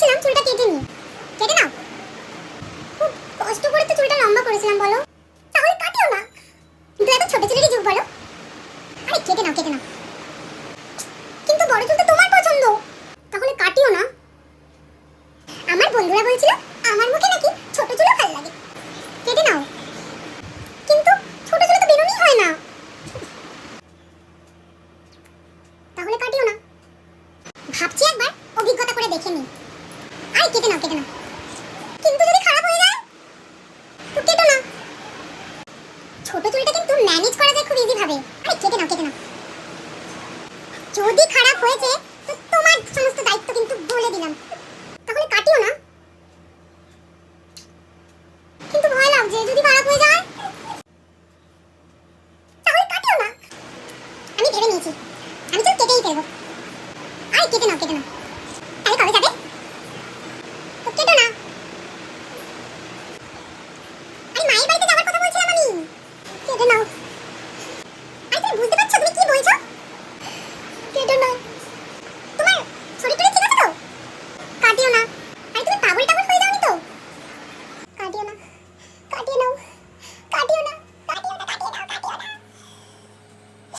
ভাবছিলাম চুলটা কেটে নি। কেটে নাও। খুব কষ্ট করে তো চুলটা লম্বা করেছিলাম বলো। তাহলে কাটিও না। কিন্তু এত ছোট চুলেরই যুগ বলো। আরে কেটে নাও কেটে নাও। কিন্তু বড় চুল তো তোমার পছন্দ। তাহলে কাটিও না। আমার বন্ধুরা বলছিল আমার মুখে নাকি ছোট চুলও ভালো লাগে। কেটে নাও। কিন্তু ছোট চুলে তো বেরোনোই হয় না। তাহলে কাটিও না। ভাবছি একবার অভিজ্ঞতা করে দেখে নি। আরে কেটে নাও কেটে নাও। কিন্তু যদি খারাপ হয়ে যায় তো কেটো না। ছোট চুলটা কিন্তু ম্যানেজ করা যায় খুব ইজি ভাবে। আরে কেটে নাও কেটে নাও। যদি খারাপ হয়েছে তো তোমার সমস্ত দায়িত্ব কিন্তু বলে দিলাম। তাহলে কাটিও না। কিন্তু ভয় লাগছে যদি খারাপ হয়ে যায়। তাহলে কাটিও না। আমি ভেবে নিয়েছি আমি চুল কেটেই ফেলবো। আরে কেটে নাও কেটে নাও।